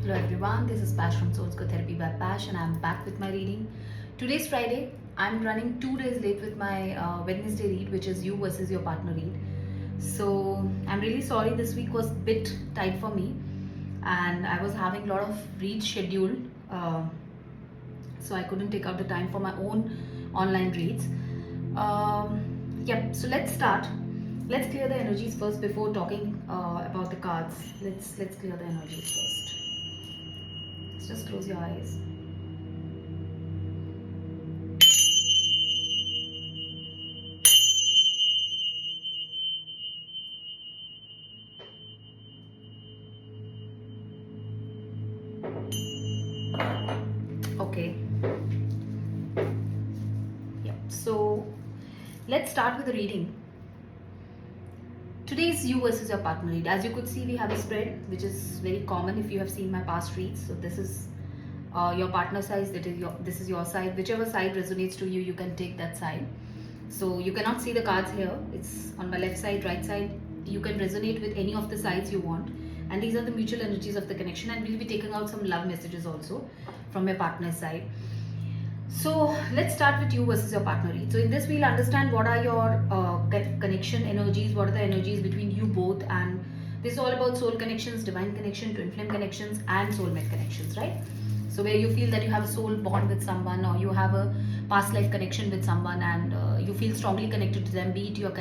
Hello everyone, this is Pash from Soul's Therapy by Pash and I'm back with my reading. Today's Friday. I'm running 2 days late with my Wednesday read, which is you versus your partner read. So I'm really sorry, this week was a bit tight for me and I was having a lot of reads scheduled. So I couldn't take out the time for my own online reads. So let's start. Let's clear the energies first before talking about the cards. Let's clear the energies first. Just close your eyes. Okay. Yeah. So let's start with the reading. Today is you versus your partner read. As you could see, we have a spread, which is very common if you have seen my past reads. So this is your partner side. This is your side. Whichever side resonates to you, you can take that side. So you cannot see the cards here. It's on my left side, right side. You can resonate with any of the sides you want. And these are the mutual energies of the connection. And we'll be taking out some love messages also from your partner's side. So let's start with you versus your partner read. So in this we'll understand what are your connection energies, what are the energies between you both, and this is all about soul connections, divine connection, twin flame connections and soulmate connections, right? So where you feel that you have a soul bond with someone or you have a past life connection with someone and you feel strongly connected to them, be it you're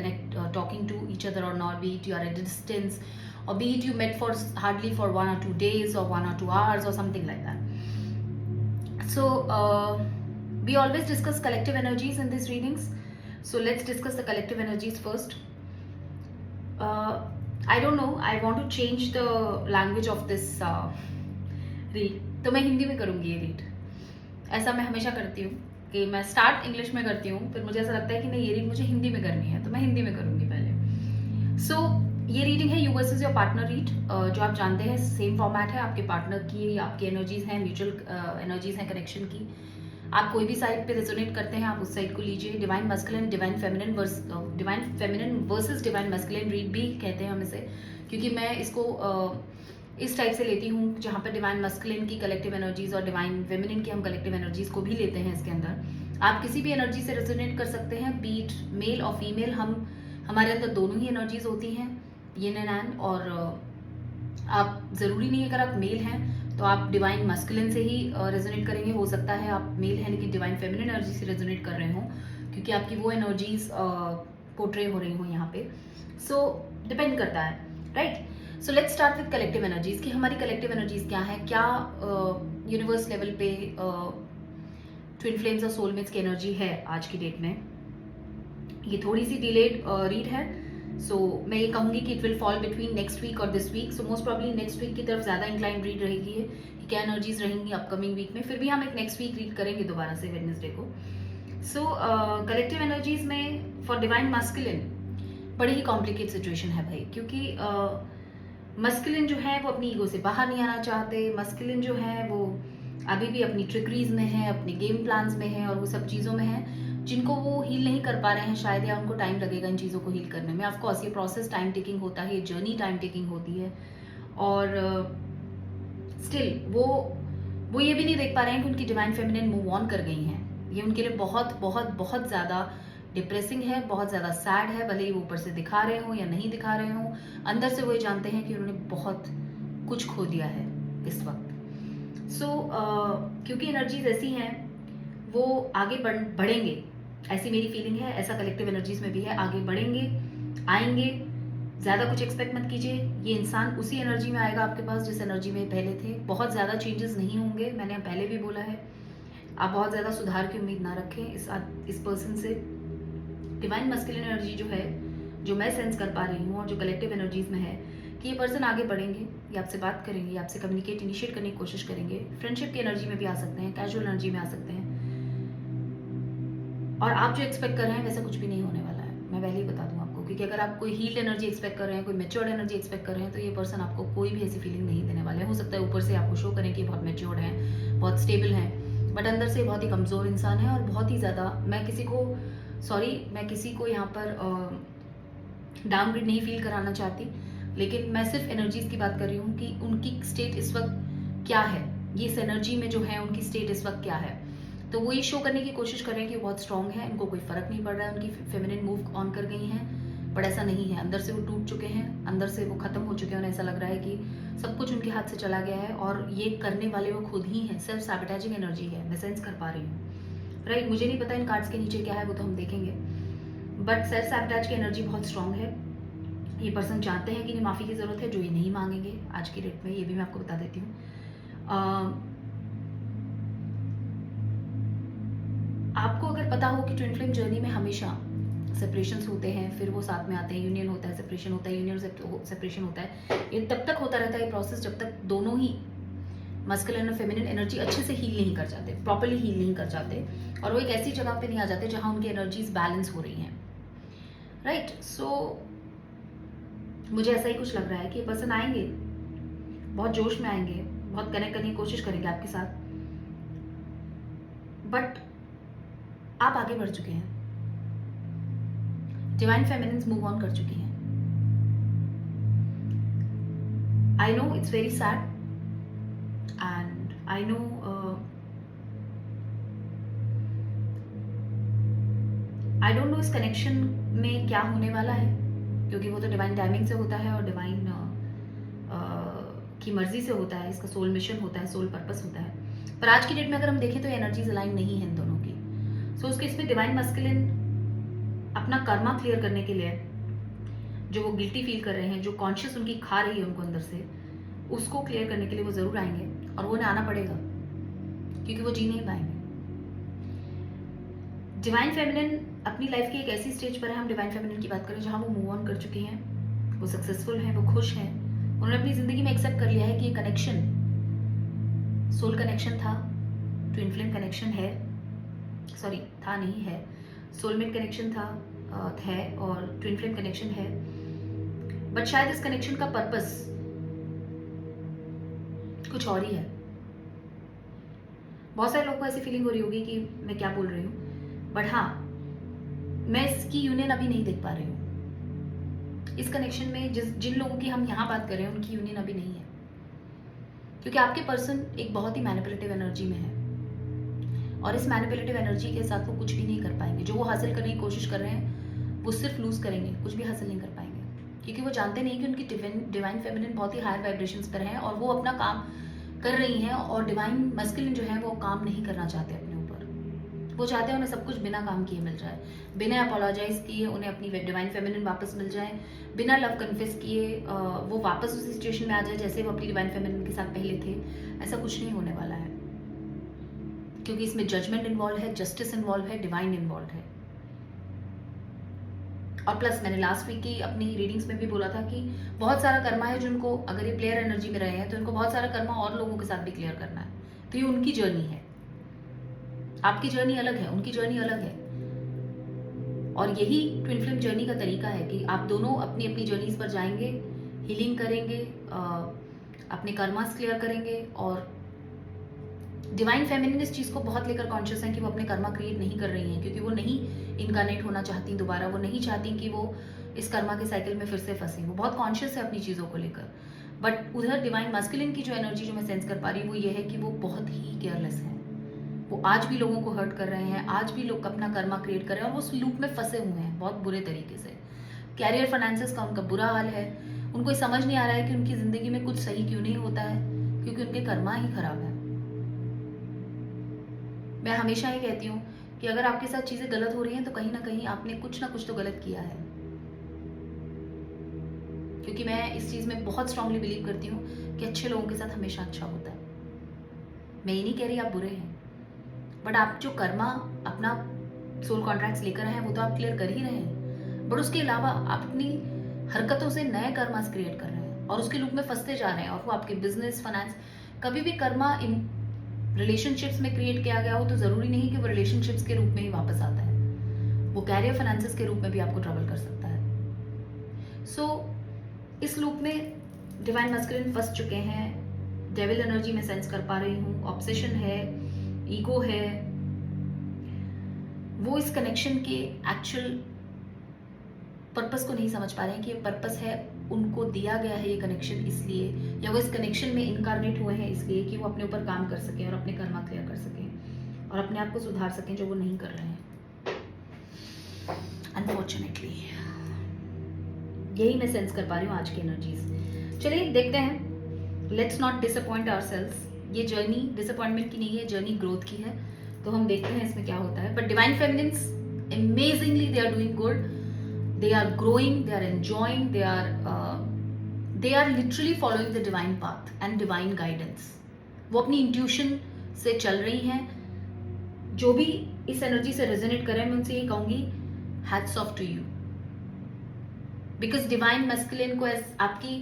talking to each other or not, be it you are at a distance, or be it you met for hardly for 1 or 2 days or 1 or 2 hours or something like that. So we always discuss collective energies in these readings. So let's discuss the collective energies first. I don't know, I want to change the language of this read. तो मैं हिंदी में करूँगी ये read. ऐसा मैं हमेशा करती हूँ कि मैं स्टार्ट इंग्लिश में करती हूँ, फिर मुझे ऐसा लगता है कि नहीं ये रीड मुझे हिंदी में करनी है, तो मैं हिंदी में करूँगी पहले. सो ये रीडिंग है you versus your partner read. जो आप जानते हैं सेम फॉर्मेट है, आपके पार्टनर की आपकी एनर्जीज हैं, म्यूचुअल एनर्जीज हैं कनेक्शन की. आप कोई भी साइड पे रेजोनेट करते हैं आप उस साइड को लीजिए. Divine masculine divine feminine versus divine masculine read भी कहते हैं हम इसे, क्योंकि मैं इसको इस टाइप से लेती हूँ जहाँ पर डिवाइन मस्कुलिन की कलेक्टिव एनर्जीज और डिवाइन फेमिनिन की हम कलेक्टिव एनर्जीज को भी लेते हैं इसके अंदर. आप किसी भी एनर्जी से रेजोनेट कर सकते हैं, बीट मेल और फीमेल. हमारे अंदर दोनों ही एनर्जीज होती हैं, यिन एंड yang, और आप ज़रूरी नहीं है अगर आप मेल हैं तो आप डिवाइन मस्कुलिन से ही रेजोनेट करेंगे. हो सकता है आप मेल हैं लेकिन डिवाइन फेमिनिन एनर्जी से रेजोनेट कर रहे हो, क्योंकि आपकी वो एनर्जीज पोर्ट्रे हो रही हो यहाँ पे. सो डिपेंड करता है, right. So let's start with collective energies कि हमारी कलेक्टिव एनर्जीज क्या है, क्या यूनिवर्स लेवल पे ट्विन फ्लेम्स और सोलमेट्स की एनर्जी है आज की डेट में. ये थोड़ी सी डिलेड रीड है. सो मैं ये कहूँगी कि it will fall between next week और this week. So most probably next week की तरफ ज़्यादा इंक्लाइन रीड रहेगी है कि क्या एनर्जीज रहेंगी अपकमिंग वीक में. फिर भी हम एक नेक्स्ट वीक रीड करेंगे दोबारा से वेडनेसडे को. सो कलेक्टिव एनर्जीज में फॉर डिवाइन मस्कुलिन बड़ी ही कॉम्प्लिकेट सिचुएशन है भाई, क्योंकि मस्कुलिन जो है वो अपनी ईगो से बाहर नहीं आना चाहते. मस्कुलिन जो है वो अभी भी अपनी ट्रिकरीज में है, अपने गेम प्लान्स में है और वो सब चीज़ों में है जिनको वो हील नहीं कर पा रहे हैं शायद, या उनको टाइम लगेगा इन चीज़ों को हील करने में. ऑफकोर्स ये प्रोसेस टाइम टेकिंग होता है, ये जर्नी टाइम टेकिंग होती है. और स्टिल वो ये भी नहीं देख पा रहे हैं कि उनकी डिवाइन फेमिनिन मूव ऑन कर गई हैं. ये उनके लिए बहुत बहुत बहुत ज़्यादा डिप्रेसिंग है, बहुत ज़्यादा सैड है. भले ही वो ऊपर से दिखा रहे हो या नहीं दिखा रहे हो, अंदर से वो ये जानते हैं कि उन्होंने बहुत कुछ खो दिया है इस वक्त. सो क्योंकि एनर्जीज ऐसी हैं वो आगे बढ़ेंगे, ऐसी मेरी फीलिंग है. ऐसा कलेक्टिव एनर्जीज में भी है, आगे बढ़ेंगे, आएंगे. ज़्यादा कुछ एक्सपेक्ट मत कीजिए. ये इंसान उसी एनर्जी में आएगा आपके पास जिस एनर्जी में पहले थे. बहुत ज़्यादा चेंजेस नहीं होंगे, मैंने पहले भी बोला है. आप बहुत ज़्यादा सुधार की उम्मीद ना रखें इस पर्सन से. डिवाइन मस्कुलिन एनर्जी जो है, जो मैं सेंस कर पा रही हूँ और जो कलेक्टिव एनर्जीज में है, कि ये पर्सन आगे बढ़ेंगे, ये आपसे बात करेंगे, आपसे कम्युनिकेट इनिशिएट करने की कोशिश करेंगे. फ्रेंडशिप की एनर्जी में भी आ सकते हैं, कैजुअल एनर्जी में आ सकते हैं. और आप जो एक्सपेक्ट कर रहे हैं वैसा कुछ भी नहीं होने वाला है, मैं पहले ही बता दूं आपको. क्योंकि अगर आप कोई हील्ड एनर्जी एक्सपेक्ट कर रहे हैं, कोई मैच्योर्ड एनर्जी एक्सपेक्ट कर रहे हैं, तो ये पर्सन आपको कोई भी ऐसी फीलिंग नहीं देने वाले हैं. हो सकता है ऊपर से आपको शो करें कि बहुत मैच्योर्ड हैं, बहुत स्टेबल हैं, बट अंदर से बहुत ही कमज़ोर इंसान है. और बहुत ही ज़्यादा मैं किसी को यहाँ पर डाउनग्रेड नहीं फील कराना चाहती, लेकिन मैं सिर्फ एनर्जीज की बात कर रही हूँ कि उनकी स्टेट इस वक्त क्या है, ये इस एनर्जी में जो है उनकी स्टेट इस वक्त क्या है। तो वो ये शो करने की कोशिश कर रहे हैं कि वो बहुत स्ट्रांग है, उनको कोई फर्क नहीं पड़ रहा है, उनकी फेमिनिन मूव ऑन कर गई हैं, बट ऐसा नहीं है। अंदर से वो टूट चुके हैं, अंदर से वो खत्म हो चुके हैं, उन्हें ऐसा लग रहा है कि सब कुछ उनके हाथ से चला गया है और ये करने वाले वो खुद ही हैं। सेल्फ सैबोटेजिंग एनर्जी है, मैं सेंस कर पा रही हूँ, राइट। मुझे नहीं पता इन कार्ड्स के नीचे क्या है, वो तो हम देखेंगे, बट सेल्फ सैबोटेज की एनर्जी बहुत स्ट्रांग है। ये पर्सन जानते हैं कि इन्हें माफ़ी की ज़रूरत है, जो ये नहीं मांगेंगे आज की डेट में, ये भी मैं आपको बता देती हूँ। आपको अगर पता हो कि ट्विन फ्लेम जर्नी में हमेशा सेपरेशंस होते हैं, फिर वो साथ में आते हैं, यूनियन होता है, सेपरेशन होता है, यूनियन सेपरेशन होता है, ये तब तक होता रहता है प्रोसेस जब तक दोनों ही मस्कुलिन और फेमिनिन एनर्जी अच्छे से हील नहीं कर जाते, प्रॉपर्ली हील नहीं कर जाते, और वो एक ऐसी जगह पे नहीं आ जाते जहां उनकी एनर्जीज बैलेंस हो रही हैं, राइट। सो मुझे ऐसा ही कुछ लग रहा है कि ये पर्सन आएंगे, बहुत जोश में आएंगे, बहुत कनेक्ट करने की कोशिश करेंगे आपके साथ, बट आप आगे बढ़ चुके हैं, डिवाइन फेमिनिन्स मूव ऑन कर चुकी हैं। I know it's very sad and I know I don't know इस कनेक्शन में क्या होने वाला है, क्योंकि वो तो डिवाइन टाइमिंग से होता है और डिवाइन की मर्जी से होता है, इसका सोल मिशन होता है, सोल पर्पस होता है। पर आज की डेट में अगर हम देखें तो एनर्जीज अलाइन नहीं है इन दोनों की। सो उसके इसमें डिवाइन मस्कुलिन अपना कर्मा क्लियर करने के लिए, जो वो गिल्टी फील कर रहे हैं, जो कॉन्शियस उनकी खा रही है उनको अंदर से, उसको क्लियर करने के लिए वो जरूर आएंगे, और वो उन्हें आना पड़ेगा क्योंकि वो जी नहीं पाएंगे। डिवाइन फेमिनिन अपनी लाइफ की एक ऐसी स्टेज पर है, हम डिवाइन फेमिनिन की बात करें, जहां वो मूव ऑन कर चुकी हैं, वो सक्सेसफुल हैं, वो खुश हैं, उन्होंने अपनी जिंदगी में एक्सेप्ट कर लिया है कि ये कनेक्शन सोल कनेक्शन था, ट्विन फ्लेम कनेक्शन है, सॉरी था नहीं है, सोलमेट कनेक्शन था, है, और ट्विन फ्लेम कनेक्शन है, बट शायद इस कनेक्शन का पर्पस कुछ और ही है। बहुत सारे लोगों को ऐसी फीलिंग हो रही होगी कि मैं क्या बोल रही हूँ, बट हाँ, मैं इसकी यूनियन अभी नहीं देख पा रही हूँ। इस कनेक्शन में जिन लोगों की हम यहाँ बात कर रहे हैं उनकी यूनियन अभी नहीं है, क्योंकि आपके पर्सन एक बहुत ही मैनिपुलेटिव एनर्जी में है, और इस मैनिपुलेटिव एनर्जी के साथ वो कुछ भी नहीं कर पाएंगे। जो वो हासिल करने की कोशिश कर रहे हैं वो सिर्फ लूज करेंगे, कुछ भी हासिल नहीं कर पाएंगे, क्योंकि वो जानते नहीं कि उनकी डिवाइन फेमिनिन बहुत ही हायर वाइब्रेशंस पर है और वो अपना काम कर रही हैं, और डिवाइन मस्कुलिन जो है वो काम नहीं करना चाहते अपने ऊपर। वो चाहते हैं उन्हें सब कुछ बिना काम किए मिल जाए, बिना अपोलोजाइज किए उन्हें अपनी डिवाइन फेमिनिन वापस मिल जाए, बिना लव कन्फेस किए वो वापस उसी सिचुएशन में आ जाए जैसे वो अपनी डिवाइन फेमिनिन के साथ पहले थे। ऐसा कुछ नहीं होने वाला है, क्योंकि इसमें जजमेंट इन्वॉल्व है, जस्टिस इन्वॉल्व है, डिवाइन इन्वॉल्व है। और प्लस मैंने लास्ट वीक की अपनी रीडिंग्स में भी बोला था कि बहुत सारा कर्मा है जिनको, अगर ये प्लेयर एनर्जी में रहे हैं तो इनको बहुत सारा कर्मा और लोगों के साथ भी क्लियर करना है, तो ये उनकी जर्नी है। आपकी जर्नी अलग है, उनकी जर्नी अलग है, और यही ट्विन फ्लेम जर्नी का तरीका है कि आप दोनों अपनी अपनी जर्नीज पर जाएंगे, हीलिंग करेंगे, अपने कर्मास क्लियर करेंगे, और डिवाइन फेमिनिन इस चीज़ को बहुत लेकर कॉन्शियस है कि वो अपने कर्मा क्रिएट नहीं कर रही हैं, क्योंकि वो नहीं इनकारनेट होना चाहती दोबारा, वो नहीं चाहती कि वो इस कर्मा के साइकिल में फिर से फंसे। वो बहुत कॉन्शियस है अपनी चीज़ों को लेकर, बट उधर डिवाइन मस्कुलिन की जो एनर्जी जो मैं सेंस कर पा रही हूँ वो ये है कि वो बहुत ही केयरलेस है। वो आज भी लोगों को हर्ट कर रहे हैं, आज भी लोग अपना कर्मा क्रिएट कर रहे हैं, और वो उस लूप में फंसे हुए हैं बहुत बुरे तरीके से। कैरियर फाइनेंसेस का उनका बुरा हाल है, उनको ये समझ नहीं आ रहा है कि उनकी ज़िंदगी में कुछ सही क्यों नहीं होता है, क्योंकि उनके कर्मा ही खराब है। मैं हमेशा ये कहती हूँ कि अगर आपके साथ चीज़ें गलत हो रही हैं तो कहीं ना कहीं आपने कुछ ना कुछ तो गलत किया है, क्योंकि मैं इस चीज़ में बहुत स्ट्रांगली बिलीव करती हूँ कि अच्छे लोगों के साथ हमेशा अच्छा होता है। मैं ये नहीं कह रही आप बुरे हैं, बट आप जो कर्मा अपना सोल कॉन्ट्रैक्ट्स लेकर आए हैं वो तो आप क्लियर कर ही रहे हैं, बट उसके अलावा आप अपनी हरकतों से नए कर्मास क्रिएट कर रहे हैं और उसके लूप में फंसते जा रहे हैं, और वो आपके बिजनेस, फाइनेंस, कभी भी कर्मा इन रिलेशनशिप्स में क्रिएट किया गया हो तो ज़रूरी नहीं कि वो रिलेशनशिप्स के रूप में ही वापस आता है, वो कैरियर फाइनेंसेस के रूप में भी आपको ट्रबल कर सकता है। सो इस लूप में डिवाइन मस्कुलिन फंस चुके हैं, डेविल एनर्जी में सेंस कर पा रही हूँ, ऑब्सेशन है, ईगो है, वो इस कनेक्शन के एक्चुअल पर्पस को नहीं समझ पा रहे हैं कि ये पर्पस है उनको दिया गया है ये कनेक्शन इसलिए, या वो इस कनेक्शन में इनकारनेट हुए हैं इसलिए कि वो अपने ऊपर काम कर सकें और अपने कर्मा क्लियर कर सकें और अपने आप को सुधार सकें जो वो नहीं कर रहे हैं अनफॉर्चुनेटली। यही मैं सेंस कर पा रही हूँ आज की एनर्जीज। चलिए देखते हैं। Let's not disappoint ourselves. ये जर्नी डिसअपॉइंटमेंट की नहीं है, जर्नी ग्रोथ की है। तो हम देखते हैं इसमें क्या होता है। But divine feminines amazingly they are doing good, they are growing, they are enjoying, they are literally following the divine path and divine guidance. वो अपनी इंट्यूशन से चल रही हैं। जो भी इस एनर्जी से रेजोनेट कर रहे हैं मैं उनसे ये कहूंगी hats off to you, because divine masculine को आपकी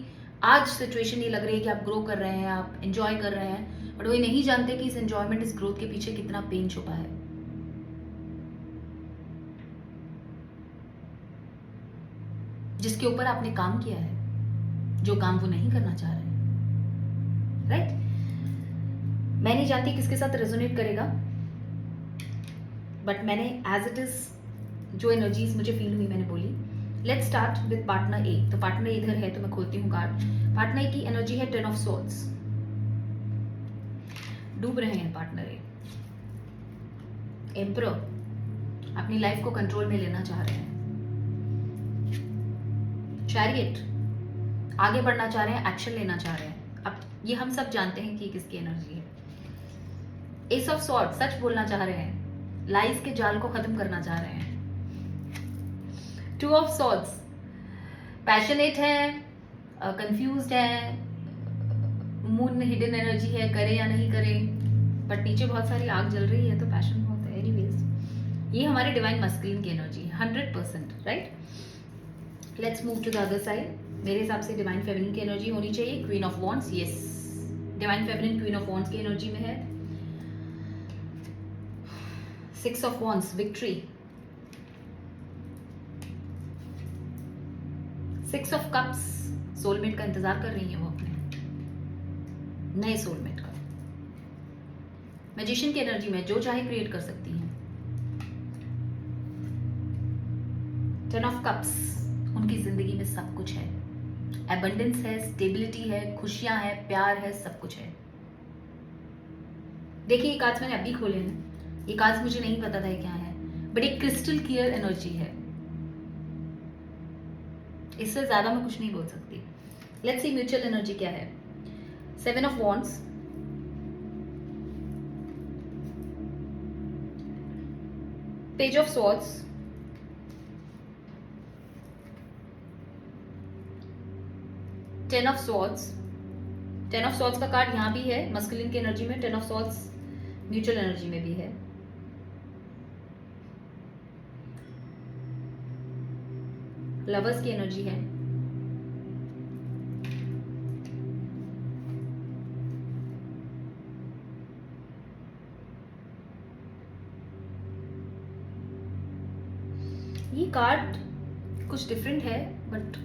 आज सिचुएशन ये लग रही है कि आप ग्रो कर रहे हैं, आप एंजॉय कर रहे हैं, बट वो ये नहीं जानते कि इस एंजॉयमेंट, इस ग्रोथ के पीछे कितना पेन छुपा है। जिसके ऊपर आपने काम किया है, जो काम वो नहीं करना चाह रहे हैं, राइट? मैं नहीं जानती किसके साथ रेजोनेट करेगा, बट मैंने एज इट इज जो एनर्जीज मुझे फील हुई मैंने बोली। लेट्स स्टार्ट विद पार्टनर ए। तो पार्टनर इधर है तो मैं खोलती हूँ कार्ड। पार्टनर ए की एनर्जी है 10 ऑफ सोर्ड्स। डूब रहे हैं पार्टनर ए। एम्परर अपनी लाइफ को कंट्रोल में लेना चाह रहे हैं। चैरियट आगे बढ़ना चाह रहे हैं, एक्शन लेना चाह रहे हैं। अब ये हम सब जानते हैं कि किसकी एनर्जी है। एस ऑफ स्वॉर्ड सच बोलना चाह रहे हैं, लाइज के जाल को खत्म करना चाह रहे हैं। टू ऑफ स्वॉर्ड्स पैशनेट है, कंफ्यूज्ड है, मून हिडन एनर्जी है, करे या नहीं करे, बट नीचे बहुत सारी आग जल रही है तो पैशन बहुत है। एनीवेज ये हमारे डिवाइन मस्कुलिन की एनर्जी है 100%, right? Let's move to the other side. मेरे हिसाब से डिवाइन फेमिनिन की एनर्जी होनी चाहिए queen of wands. Yes, divine feminine queen of wands की एनर्जी में है। 6 of wands victory. 6 of cups soulmate का इंतजार कर रही है वो, अपने नए सोलमेट का। मैजिशियन की एनर्जी में जो चाहे क्रिएट कर सकती हैं। 10 ऑफ कप्स उनकी जिंदगी में सब कुछ है, एबंडेंस है, स्टेबिलिटी है, खुशियां है, प्यार है, सब कुछ है। देखिए ये कार्ड्स मैंने अभी खोले हैं, ये कार्ड्स मुझे नहीं पता था ये क्या है, बट एक क्रिस्टल क्लियर एनर्जी है। इससे ज्यादा मैं कुछ नहीं बोल सकती। लेट्स सी म्यूचुअल एनर्जी क्या है। 7 of wands, page of swords, ten of swords. 10 of swords का कार्ड यहाँ भी है मस्कुलिन की एनर्जी में, 10 ऑफ स्वॉर्ड्स म्यूचुअल एनर्जी में भी है। लवर्स की एनर्जी है। ये कार्ड कुछ डिफरेंट है, बट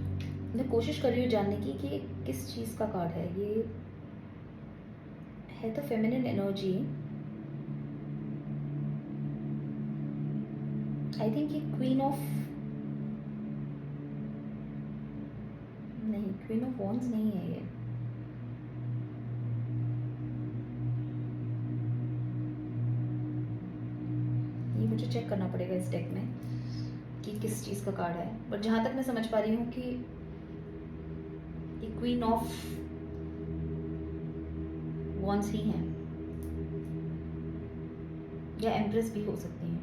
मैं कोशिश कर रही हूँ जानने की कि किस चीज़ का कार्ड है। ये है तो फेमिनिन एनर्जी। आई थिंक ये क्वीन ऑफ, नहीं क्वीन ऑफ वॉन्ड्स नहीं है ये। मुझे चेक करना पड़ेगा इस डेक में कि किस चीज़ का कार्ड है, बट जहाँ तक मैं समझ पा रही हूँ कि क्वीन ऑफ वॉन्ड्स ही हैं, या एम्प्रेस भी हो सकती हैं।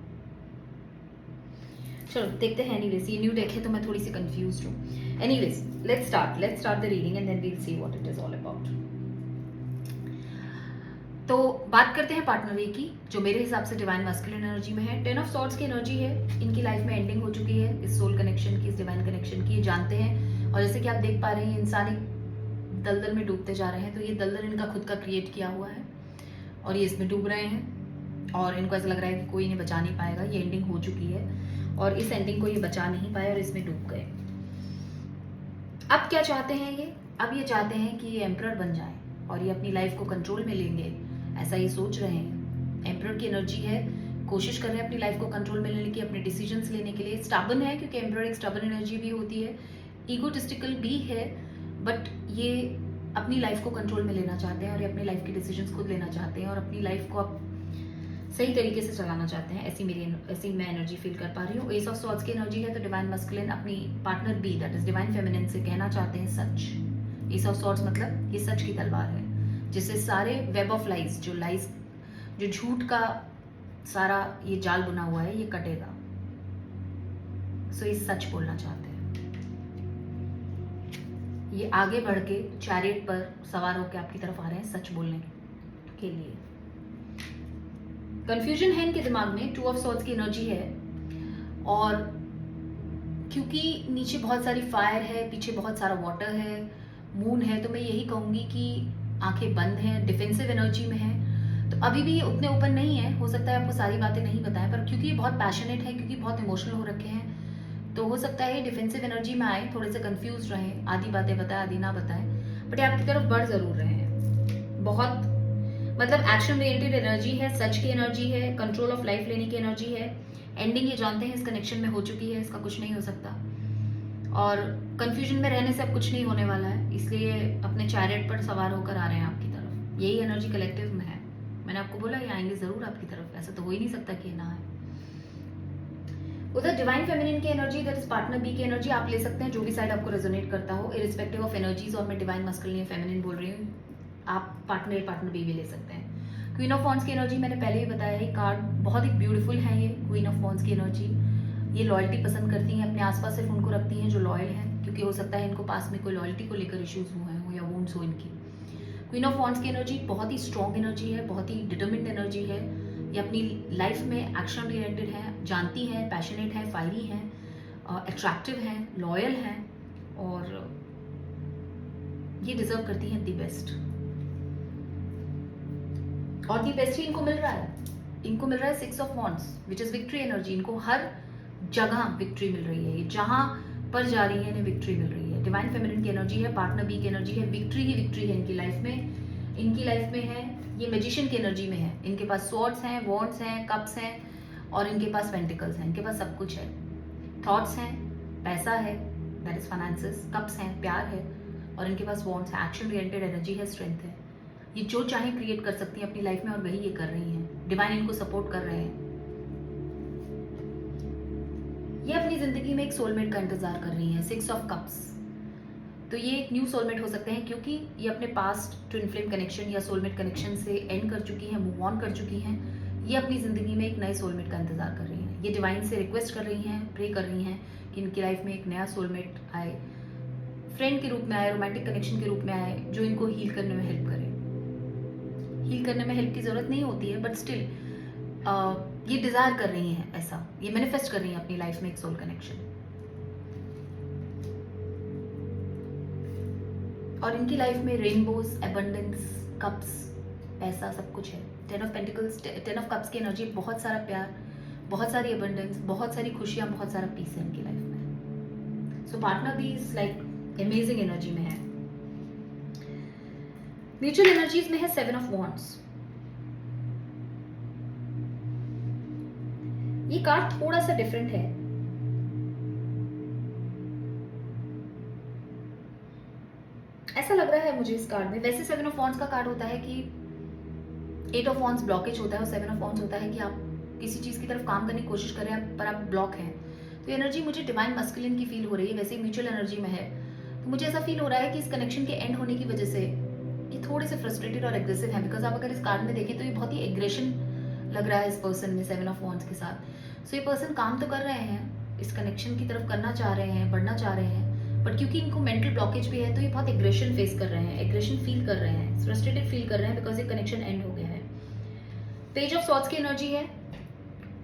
चलो देखते हैं। एनीवेज ये न्यू डेक है तो मैं थोड़ी सी कंफ्यूज्ड हूँ। Anyways let's start the reading and then we'll see what it is all about. तो बात करते हैं पार्टनर ए की, जो मेरे हिसाब से डिवाइन मैस्कुलिन एनर्जी में है। 10 ऑफ सॉर्ड्स की एनर्जी है। इनकी लाइफ में एंडिंग हो चुकी है इस सोल कनेक्शन की, इस डिवाइन कनेक्शन की, ये जानते हैं। और जैसे कि आप देख पा रहे हैं इंसान एक दलदल में डूबते जा रहे हैं, तो ये दलदल इनका खुद का क्रिएट किया हुआ है और ये इसमें डूब रहे हैं और इनको ऐसा लग रहा है कि कोई इन्हें बचा नहीं पाएगा। ये एंडिंग हो चुकी है और इस एंडिंग को ये बचा नहीं पाए और इसमें डूब गए। अब क्या चाहते हैं ये? अब ये चाहते हैं कि ये एम्परर बन जाए और ये अपनी लाइफ को कंट्रोल में लेंगे, ऐसा ये सोच रहे हैं। एम्परर की एनर्जी है, कोशिश कर रहे हैं अपनी लाइफ को कंट्रोल में लेने की, अपने डिसीजंस लेने के लिए। स्टबर्न है क्योंकि एम्परर एक स्टबर्न एनर्जी भी होती है। ईगोटिस्टिकल भी है, बट ये अपनी लाइफ को कंट्रोल में लेना चाहते हैं और ये अपनी लाइफ के डिसीजंस खुद लेना चाहते हैं और अपनी लाइफ को अब सही तरीके से चलाना चाहते हैं। ऐसी मैं एनर्जी फील कर पा रही हूँ। एस ऑफ सॉर्ड्स की एनर्जी है, तो डिवाइन मस्कुलिन अपनी partner B, that is divine feminine, से कहना चाहते हैं सच। एस ऑफ सॉर्ड्स मतलब ये सच की तलवार है, जिससे सारे वेब ऑफ लाइज, जो झूठ का सारा ये जाल बुना हुआ है, ये कटेगा। सो ये सच बोलना चाहते हैं। ये आगे बढ़ के चैरियट पर सवार होकर आपकी तरफ आ रहे हैं सच बोलने के लिए। कंफ्यूजन है इनके दिमाग में, टू ऑफ सॉर्ड्स की एनर्जी है, और क्योंकि नीचे बहुत सारी फायर है, पीछे बहुत सारा वाटर है, मून है, तो मैं यही कहूंगी कि आंखें बंद हैं, डिफेंसिव एनर्जी में है। तो अभी भी ये उतने ओपन नहीं है, हो सकता है आपको सारी बातें नहीं बताएं, पर क्योंकि ये बहुत पैशनेट है, क्योंकि बहुत इमोशनल हो रखे हैं, तो हो सकता है डिफेंसिव एनर्जी में आए, थोड़े से कंफ्यूज रहें, आधी बातें बताएं आधी ना बताएं, बट ये आपकी तरफ बढ़ जरूर रहे हैं। बहुत मतलब एक्शन ओरिएंटेड एनर्जी है, सच की एनर्जी है, कंट्रोल ऑफ लाइफ लेने की एनर्जी है। एंडिंग ये जानते हैं इस कनेक्शन में हो चुकी है, इसका कुछ नहीं हो सकता, और कंफ्यूजन में रहने से अब कुछ नहीं होने वाला है, इसलिए अपने चैरियट पर सवार होकर आ रहे हैं आपकी तरफ। यही एनर्जी कलेक्टिव में है। मैंने आपको बोला ये आएंगे जरूर आपकी तरफ, ऐसा तो हो ही नहीं सकता कि ना आए। उधर डिवाइन फेमिनिन की energy, that is partner B की एनर्जी, आप ले सकते हैं जो भी साइड आपको रेजोनेट करता हो, इरिस्पेक्टिव ऑफ एनर्जीज। और मैं डिवाइन मस्कुलिन या फेमिनिन बोल रही हूँ, आप पार्टनर बी भी ले सकते हैं। क्वीन ऑफ वॉन्ड्स की एनर्जी मैंने पहले ही बताया, ये कार्ड बहुत ही ब्यूटीफुल है। ये क्वीन ऑफ वॉन्ड्स की एनर्जी, ये लॉयल्टी पसंद करती हैं, अपने आसपास सिर्फ उनको रखती हैं जो लॉयल हैं, क्योंकि हो सकता है इनको पास में कोई लॉयल्टी को लेकर इश्यूज हुए हैं या वुंड्स हो इनकी। क्वीन ऑफ वॉन्ड्स की एनर्जी बहुत ही स्ट्रॉन्ग एनर्जी है, बहुत ही डिटर्मिन्ड एनर्जी है। ये अपनी लाइफ में एक्शन ओरिएंटेड है, जानती हैं, पैशनेट है, फायरी हैं, अट्रैक्टिव हैं, लॉयल हैं, और ये डिजर्व करती हैं द बेस्ट, और दी बेस्ट ही इनको मिल रहा है। इनको मिल रहा है 6 of wands, which is victory energy. इनको हर जगह विक्ट्री मिल रही है, ये जहां पर जा रही है इन्हें विक्ट्री मिल रही है। डिवाइन फेमिनिन की एनर्जी है, पार्टनर बी की एनर्जी है, विक्ट्री ही विक्ट्री है इनकी लाइफ में। इनकी लाइफ में है, ये मैजिशियन की एनर्जी में है। इनके पास स्वॉर्ड्स हैं, वॉन्ड्स हैं, कप्स हैं, और इनके पास पेंटिकल्स हैं। इनके पास सब कुछ है, थॉट्स हैं, पैसा है, दैट इज फाइनेंसेस, कप्स हैं, प्यार है, और इनके पास वॉन्ड्स है, एक्शन ओरिएंटेड एनर्जी है, स्ट्रेंथ है। ये जो चाहे क्रिएट कर सकती हैं अपनी लाइफ में, और वही ये कर रही हैं। डिवाइन इनको सपोर्ट कर रहे हैं। ये अपनी जिंदगी में एक सोलमेट का इंतजार कर रही हैं, 6 ऑफ कप्स। तो ये एक न्यू सोलमेट हो सकते हैं, क्योंकि ये अपने पास्ट ट्विन फ्लेम कनेक्शन या सोलमेट कनेक्शन से एंड कर चुकी हैं, मूव ऑन कर चुकी हैं। ये अपनी जिंदगी में एक नए सोलमेट का इंतजार कर रही हैं। ये डिवाइन से रिक्वेस्ट कर रही हैं, प्रे कर रही हैं कि इनकी लाइफ में एक नया सोलमेट आए, फ्रेंड के रूप में आए, रोमांटिक कनेक्शन के रूप में आए, जो इनको हील करने में हेल्प करे। हील करने में हेल्प की जरूरत नहीं होती है, बट स्टिल ये डिजायर कर रही हैं, ऐसा ये मैनिफेस्ट कर रही हैं अपनी लाइफ में एक सोल कनेक्शन। और इनकी लाइफ में रेनबोज, एबंडेंस, कप्स, पैसा, सब कुछ है। 10 ऑफ पेंटिकल्स, 10 ऑफ कप्स की एनर्जी, बहुत सारा प्यार, बहुत सारी एबंडेंस, बहुत सारी खुशियां, बहुत सारा पीस है इनकी लाइफ में। सो पार्टनर भी इज लाइक अमेजिंग एनर्जी में है। म्यूचुअल एनर्जीज में है 7 ऑफ वॉन्ड्स। ये कार्ड थोड़ा सा डिफरेंट है। ऐसा लग रहा है मुझे इस कार्ड में, वैसे 7 ऑफ वॉन्ड्स का कार्ड होता है कि 8 ऑफ वॉन्ड्स ब्लॉकेज होता है, और 7 ऑफ वॉन्ड्स होता है कि आप किसी चीज की तरफ काम करने की कोशिश कर रहे हैं पर आप ब्लॉक हैं। तो एनर्जी मुझे डिवाइन मस्कुलिन की फील हो रही है, वैसे म्यूचुअल एनर्जी में है। तो मुझे ऐसा फील हो रहा है कि इस कनेक्शन के एंड होने की वजह से ये थोड़े से फ्रस्ट्रेटेड और एग्रेसिव है, बिकॉज आप अगर इस कार्ड में देखें तो ये बहुत ही एग्रेशन लग रहा है इस पर्सन में 7 ऑफ वॉन्ड्स के साथ। सो ये पर्सन काम तो कर रहे हैं, इस कनेक्शन की तरफ करना चाह रहे हैं, बढ़ना चाह रहे हैं, बट क्योंकि इनको मेंटल ब्लॉकेज भी है तो ये बहुत एग्रेशन फेस कर रहे हैं, एग्रेशन फील कर रहे हैं, फ्रस्ट्रेटेड फील कर रहे हैं, बिकॉज ये कनेक्शन एंड हो गया है। पेज ऑफ सॉर्ड्स की एनर्जी है,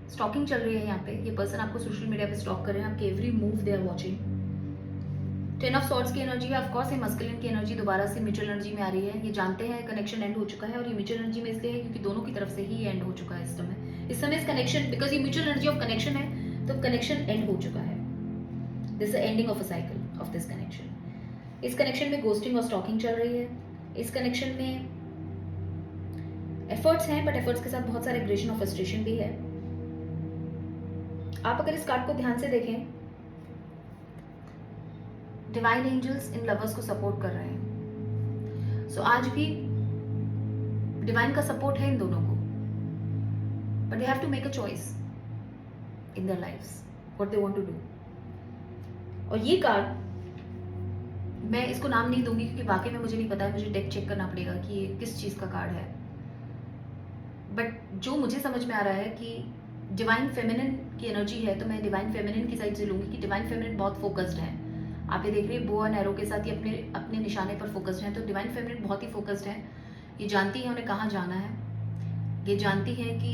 स्टॉकिंग चल रही है यहाँ पे। ये पर्सन आपको सोशल मीडिया पे स्टॉक कर रहे हैं, आपके every move they are watching. 10 of swords की एनर्जी है, ऑफ कोर्स ये मस्कुलिन की एनर्जी दोबारा से म्यूचुअल एनर्जी में आ रही है। ये जानते हैं कनेक्शन एंड हो चुका है, और ये म्यूचुअल एनर्जी में इसलिए है क्योंकि दोनों की तरफ से ही एंड हो चुका है इस समय इस कनेक्शन, बिकॉज ये म्यूचुअल एनर्जी ऑफ कनेक्शन है, तो कनेक्शन एंड हो चुका है। This is ending of a cycle of this connection. इस कनेक्शन में गोस्टिंग और स्टॉकिंग चल रही है। इस कनेक्शन में एफर्ट्स हैं, बट एफर्ट्स के साथ बहुत सारे एग्रेशन और फ्रस्ट्रेशन भी है। आप अगर इस कार्ड को ध्यान से देखें, डिवाइन एंजल्स इन लवर्स को सपोर्ट कर रहे हैं. सो आज भी डिवाइन का सपोर्ट है इन दोनों को, but they have to make a choice in their lives what they want to do. और ये कार्ड मैं इसको नाम नहीं दूंगी क्योंकि वाकई में मुझे नहीं पता है, मुझे डेक चेक करना पड़ेगा कि ये किस चीज़ का कार्ड है. बट जो मुझे समझ में आ रहा है कि डिवाइन फेमिनिन की एनर्जी है, तो मैं डिवाइन फेमिनिन की साइड से लूंगी कि डिवाइन फेमिनिन बहुत फोकस्ड है. आप ये देख रहे हैं बो एंड एरो के साथ ये अपने अपने निशाने पर फोकस्ड हैं. तो डिवाइन फेमिनिन बहुत ही फोकस्ड है. ये जानती है उन्हें कहाँ जाना है, ये जानती है कि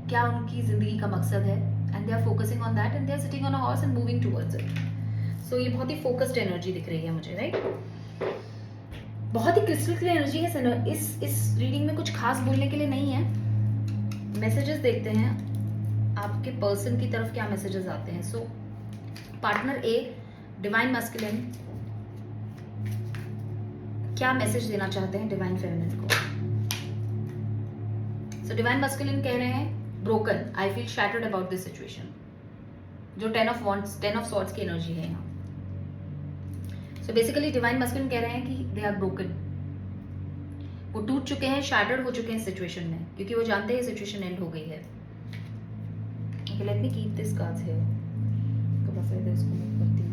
क्या उनकी ज़िंदगी का मकसद है, and they are focusing on that and they are sitting on a horse and moving towards it. So ये बहुत ही फोकस्ड एनर्जी दिख रही है मुझे, राइट. बहुत ही क्रिस्टल क्लियर एनर्जी है. इस रीडिंग में कुछ खास बोलने के लिए नहीं है. मैसेजेस देखते हैं आपके पर्सन की तरफ क्या मैसेजेस आते हैं. सो पार्टनर ए डिवाइन मैस्कुलिन क्या मैसेज देना चाहते हैं डिवाइन फेमिनिन को. सो डिवाइन मैस्कुलिन कह रहे हैं broken, I feel shattered about this situation. जो 10 ऑफ सॉर्ड्स की एनर्जी है यहाँ. सो बेसिकली डिवाइन मैस्कुलिन कह रहे हैं कि दे आर ब्रोकन. वो टूट चुके हैं, शैटर्ड हो चुके हैं सिचुएशन में, क्योंकि वो जानते हैं सिचुएशन एंड हो गई है. Okay, let me keep this cards here. तो बस ऐसे इसको मूव करती हूँ.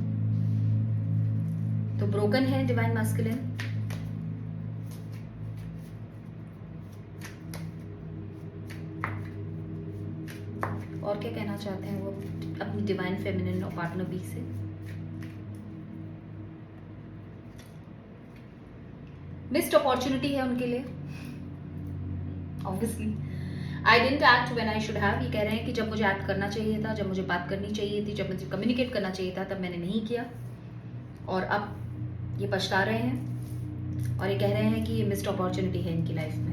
तो ब्रोकन है डिवाइन मैस्कुलिन. और क्या कहना चाहते हैं वो अपनी डिवाइन फेमिनिन और पार्टनर बी से. मिस्ड अपॉर्चुनिटी है उनके लिए. Obviously I didn't act when I should have. ये कह रहे हैं कि जब मुझे एक्ट करना चाहिए था, जब मुझे बात करनी चाहिए थी, जब मुझे कम्युनिकेट करना चाहिए था, तब मैंने नहीं किया. और अब ये पछता रहे हैं और ये कह रहे हैं कि ये मिस्ड अपॉर्चुनिटी है इनकी लाइफ में.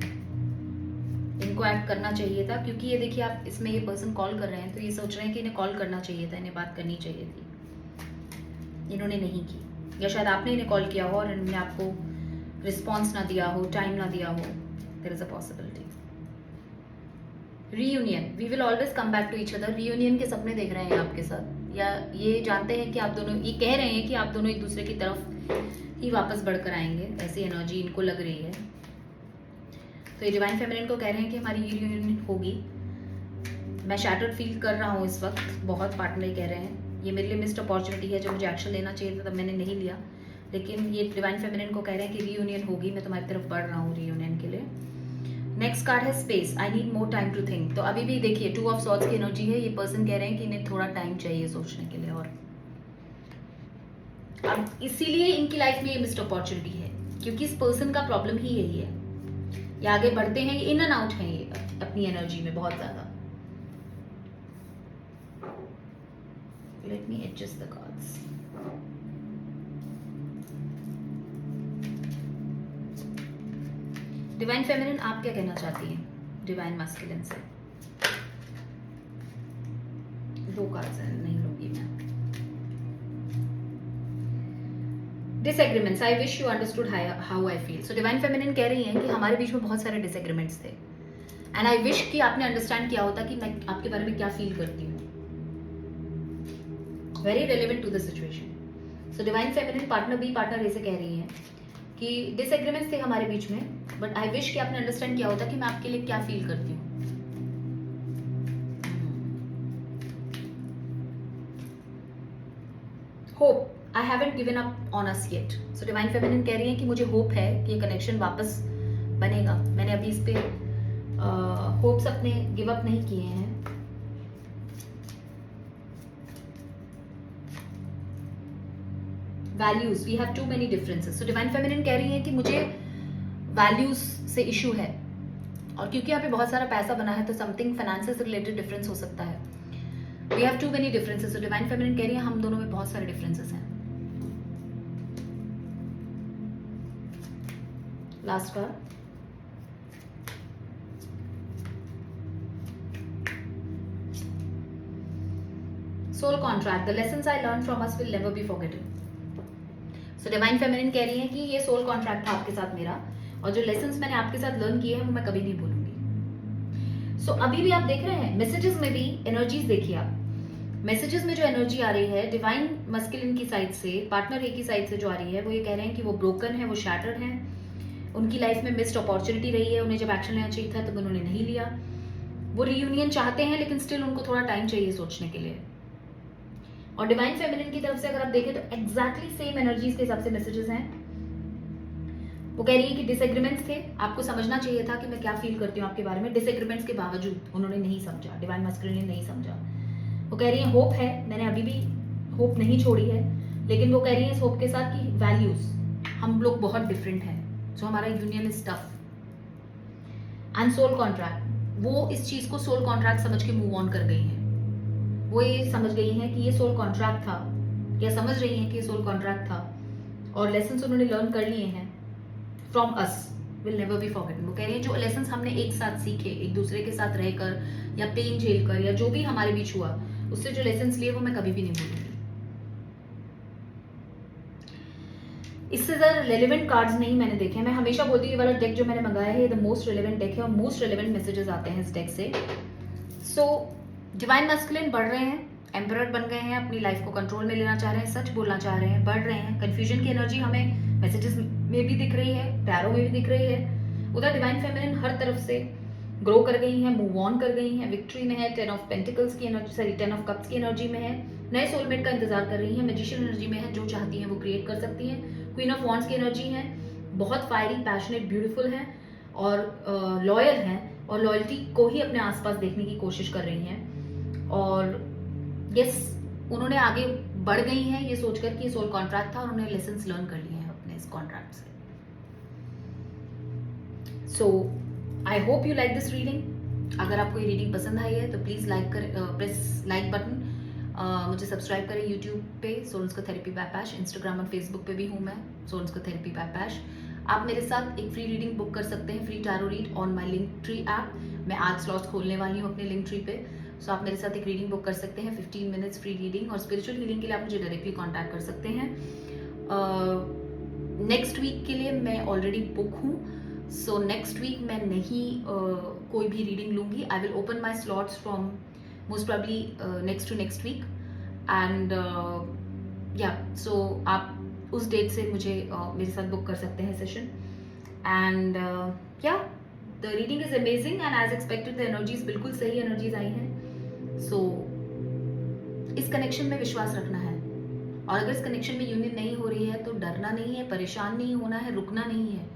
इनको एक्ट करना चाहिए था, क्योंकि ये देखिए आप इसमें ये पर्सन कॉल कर रहे हैं तो ये सोच रहे हैं कि इन्हें कॉल करना चाहिए था, इन्हें बात करनी चाहिए थी, इन्होंने नहीं की. या शायद आपने इन्हें कॉल किया हो और इन्होंने आपको रिस्पॉन्स ना दिया हो, टाइम ना दिया हो. There is a possibility. Reunion, we will always come back to each other. Reunion के सपने देख रहे हैं आपके साथ, या ये जानते हैं कि आप दोनों, ये कह रहे हैं कि आप दोनों एक दूसरे की तरफ ही वापस बढ़कर आएंगे. ऐसी एनर्जी इनको लग रही है. तो ये डिवाइन फेमिनिन को कह रहे हैं कि हमारी रीयूनियन होगी. मैं शैटर्ड फील कर रहा हूँ इस वक्त बहुत. पार्टनर कह रहे हैं ये मेरे लिए मिस्ड अपॉर्चुनिटी है, जब मुझे एक्शन लेना चाहिए था तब मैंने नहीं लिया. लेकिन ये डिवाइन फेमिनिन को कह रहे हैं कि रीयूनियन होगी, मैं तुम्हारी तरफ बढ़ रहा हूँ रीयूनियन के लिए. नेक्स्ट कार्ड है space. I need more time to think. तो अभी भी देखिए 2 ऑफ सॉर्ड्स की एनर्जी है. ये पर्सन कह रहे हैं कि इन्हें थोड़ा टाइम चाहिए सोचने के लिए. और अब इसीलिए इनकी लाइफ में ये मिस्ड अपॉर्चुनिटी है, क्योंकि इस पर्सन का प्रॉब्लम ही यही है. ये आगे बढ़ते हैं, ये इन एंड आउट हैं ये अपनी एनर्जी में बहुत ज्यादा. Let me adjust the cards. Divine feminine आप क्या कहना चाहती हैं डिवाइन मैस्कुलिन से. 2 कार्ड्स हैं, नहीं लूंगी मैं. Disagreements. I wish you understood how I feel. So divine feminine कह रही हैं कि हमारे बीच में बहुत सारे डिसएग्रीमेंट्स थे, एंड आई विश कि आपने अंडरस्टैंड किया होता कि मैं आपके बारे में क्या फील करती हूँ. Very relevant to the situation. So divine feminine partner B partner A से कह रही हैं कि डिसएग्रीमेंट्स थे हमारे बीच में, बट आई विश कि आपने अंडरस्टैंड किया होता कि मैं आपके लिए क्या फील करती हूँ. Hope. I haven't given up on us yet. So divine feminine कह रही है कि मुझे होप है कि ये कनेक्शन वापस बनेगा. मैंने अभी इस पे होप्स अपने गिव अप नहीं किए हैं. Values. We have too many differences. So divine feminine कह रही है कि मुझे वैल्यूज से इशू है, और क्योंकि यहाँ पे बहुत सारा पैसा बना है तो समथिंग फाइनेंस से रिलेटेड डिफरेंस हो सकता है. We have too many differences. So divine feminine कह रही है हम दोनों में बहुत सारे डिफरेंसेस हैं. Last card. Soul contract. The lessons I learn from us will never be forgotten. So divine feminine कह रही है कि ये सोल कॉन्ट्रैक्ट था आपके साथ मेरा, और जो लेसन्स मैंने आपके साथ लर्न किए हैं वो मैं कभी नहीं भूलूंगी. सो अभी भी आप देख रहे हैं मैसेजेस में भी एनर्जीज. देखिए आप मैसेजेस में जो एनर्जी आ रही है डिवाइन मस्कुलिन की साइड से, पार्टनर ए की साइड से जो आ रही है, वो ये कह रहे हैं कि वो ब्रोकन है, वो शैटर्ड है, उनकी लाइफ में मिस्ड अपॉर्चुनिटी रही है, उन्हें जब एक्शन लेना चाहिए था तब उन्होंने नहीं लिया। वो रीयूनियन चाहते हैं लेकिन स्टिल उनको थोड़ा टाइम चाहिए सोचने के लिए। और डिवाइन फेमिनिन की तरफ से अगर आप देखें तो एग्जैक्टली सेम एनर्जीज के हिसाब से मैसेजेस हैं। वो कह रही है कि डिसएग्रीमेंट्स थे, आपको समझना चाहिए था कि मैं क्या फील करती हूँ आपके बारे में, डिसएग्रीमेंट्स के बावजूद उन्होंने नहीं समझा, डिवाइन मस्कुलिन ने नहीं समझा। वो कह रही है होप है, मैंने अभी भी होप नहीं छोड़ी है, लेकिन वो कह रही है इस होप के साथ कि वैल्यूज हम लोग बहुत डिफरेंट हैं, जो हमारा union is tough. And soul contract, वो इस चीज को सोल कॉन्ट्रैक्ट समझ के मूव ऑन कर गई हैं। वो ये समझ गई हैं कि ये सोल कॉन्ट्रैक्ट था, या समझ रही हैं कि ये सोल कॉन्ट्रैक्ट था, और लेसन्स उन्होंने लर्न कर लिए हैं from us will never be forgotten. वो कह रही है जो लेसन्स हमने एक साथ सीखे, एक दूसरे के साथ रहकर या पेन झेल कर या जो भी हमारे बीच हुआ, उससे जो लेसन्स लिए वो मैं कभी भी नहीं भूलूंगी। इससे ज़्यादा रेलेवेंट कार्ड्स नहीं मैंने देखे। मैं हमेशा बोलती हूँ ये वाला डेक जो मैंने मंगाया है द मोस्ट रेलेवेंट डेक है, और मोस्ट रेलेवेंट मैसेजेस आते हैं इस डेक से। सो डिवाइन मस्कुलिन बढ़ रहे हैं, एम्परर बन गए हैं, अपनी लाइफ को कंट्रोल में लेना चाह रहे हैं, सच बोलना चाह रहे हैं, बढ़ रहे हैं। कंफ्यूजन की एनर्जी हमें मैसेजेस में भी दिख रही है, प्यारों में भी दिख रही है। उधर डिवाइन फेमिनिन हर तरफ से ग्रो कर गई हैं, मूव ऑन कर गई हैं, विक्ट्री में है, 10 ऑफ पेंटिकल्स की एनर्जी, सॉरी 10 ऑफ कप्स की एनर्जी में है, नए सोलमेट का इंतजार कर रही हैं, मैजिशियन एनर्जी में है, जो चाहती हैं वो क्रिएट कर सकती हैं, क्वीन ऑफ वॉन्ड्स की एनर्जी है, बहुत फायरी, पैशनेट, ब्यूटीफुल हैं, और लॉयल हैं, और लॉयल्टी को ही अपने आसपास देखने की कोशिश कर रही हैं। और यस, उन्होंने आगे बढ़ गई हैं ये सोचकर कि ये सोल कॉन्ट्रैक्ट था, और उन्होंने लेसन्स लर्न कर लिए हैं अपने इस कॉन्ट्रैक्ट से। So I hope you like this reading. अगर आपको ये रीडिंग पसंद आई है तो प्लीज़ लाइक कर, प्रेस लाइक बटन, मुझे सब्सक्राइब करें यूट्यूब पे Souls Therapy by Pash, Instagram और फेसबुक पे भी हूँ मैं सोल्स थेरेपी बाय पैश। आप मेरे साथ एक फ्री रीडिंग बुक कर सकते हैं, free tarot read on my link tree app. मैं आज स्लॉट्स खोलने वाली हूँ अपने लिंक ट्री पे, सो आप मेरे साथ एक रीडिंग बुक कर सकते हैं, 15 मिनट्स फ्री रीडिंग। और स्पिरिचुअल हीलिंग के लिए आप मुझे डायरेक्टली कॉन्टैक्ट कर सकते हैं। नेक्स्ट वीक के लिए मैं ऑलरेडी बुक हूँ, सो नेक्स्ट वीक मैं नहीं कोई भी रीडिंग लूँगी। I will open my slots from most probably next to next week, and yeah so आप उस डेट से मुझे मेरे साथ बुक कर सकते हैं session. And yeah the reading is amazing and as expected the energies बिल्कुल सही एनर्जीज आई हैं। सो इस कनेक्शन में विश्वास रखना है, और अगर इस कनेक्शन में यूनियन नहीं हो रही है तो डरना नहीं है, परेशान नहीं होना है, रुकना नहीं है।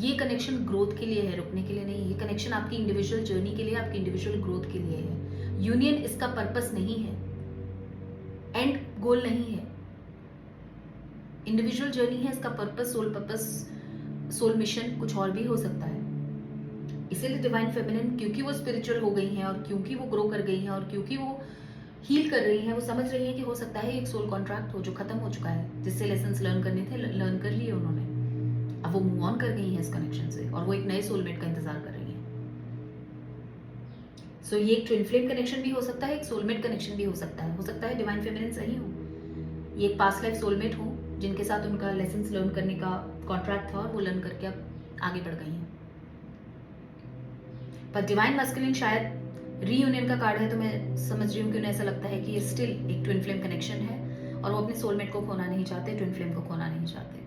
ये कनेक्शन ग्रोथ के लिए है, रुकने के लिए नहीं। ये कनेक्शन आपकी इंडिविजुअल जर्नी के लिए, आपकी इंडिविजुअल ग्रोथ के लिए है। यूनियन इसका पर्पस नहीं है, एंड गोल नहीं है। इंडिविजुअल जर्नी है, इसका पर्पस, सोल मिशन कुछ और भी हो सकता है। इसीलिए डिवाइन फेमिनिन, क्योंकि वो स्पिरिचुअल हो गई हैं, और क्योंकि वो ग्रो कर गई हैं, और क्योंकि वो हील कर रही हैं, वो समझ रही हैं कि हो सकता है एक सोल कॉन्ट्रैक्ट हो जो खत्म हो चुका है, जिससे लेसन्स लर्न करने थे, लर्न कर लिए उन्होंने। अब वो मूव ऑन कर गई हैं इस कनेक्शन से, और वो एक नए सोलमेट का इंतजार कर रही हैं। सो ये एक ट्विन फ्लेम कनेक्शन भी हो सकता है, एक सोलमेट कनेक्शन भी हो सकता है डिवाइन फेमिनिन सही हो, ये एक पास्ट लाइफ सोलमेट हो जिनके साथ उनका लेसन्स लर्न करने का कॉन्ट्रैक्ट था, और वो लर्न करके अब आगे बढ़ गई हैं। पर डिवाइन मस्कुलिन शायद रीयूनियन का कार्ड है, तो मैं समझ रही हूँ कि उन्हें ऐसा लगता है कि ये स्टिल एक ट्विन फ्लेम कनेक्शन है, और वो अपने सोलमेट को खोना नहीं चाहते, ट्विन फ्लेम को खोना नहीं चाहते,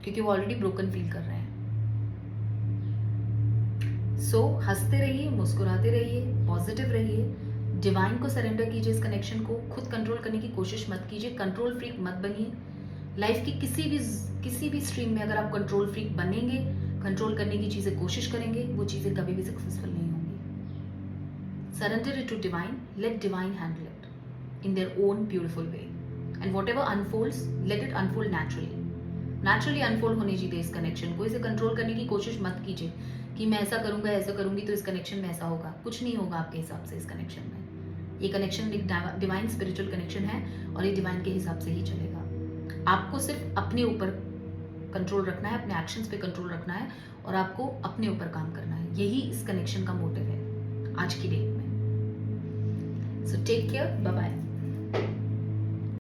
क्योंकि वो ऑलरेडी ब्रोकन फील कर रहे हैं। सो हंसते रहिए, मुस्कुराते रहिए, पॉजिटिव रहिए, डिवाइन को सरेंडर कीजिए, इस कनेक्शन को खुद कंट्रोल करने की कोशिश मत कीजिए, कंट्रोल फ्रीक मत बनिए। लाइफ की किसी भी स्ट्रीम में अगर आप कंट्रोल फ्रीक बनेंगे, कंट्रोल करने की चीजें कोशिश करेंगे, वो चीजें कभी भी सक्सेसफुल नहीं होंगी। Surrender it to divine, let divine handle it in their own beautiful way, and whatever unfolds, let it unfold naturally unfold होने दीजिए इस कनेक्शन को। इसे कंट्रोल करने की कोशिश मत कीजिए कि मैं ऐसा करूंगा, ऐसा करूंगी तो इस कनेक्शन में ऐसा होगा। कुछ नहीं होगा आपके हिसाब से इस कनेक्शन में। ये कनेक्शन एक डिवाइन स्पिरिचुअल कनेक्शन है, और ये डिवाइन के हिसाब से ही चलेगा। आपको सिर्फ अपने ऊपर कंट्रोल रखना है, अपने एक्शंस पे कंट्रोल रखना है, और आपको अपने ऊपर काम करना है। यही इस कनेक्शन का मोटिव है आज की डेट में। So take care. Bye bye.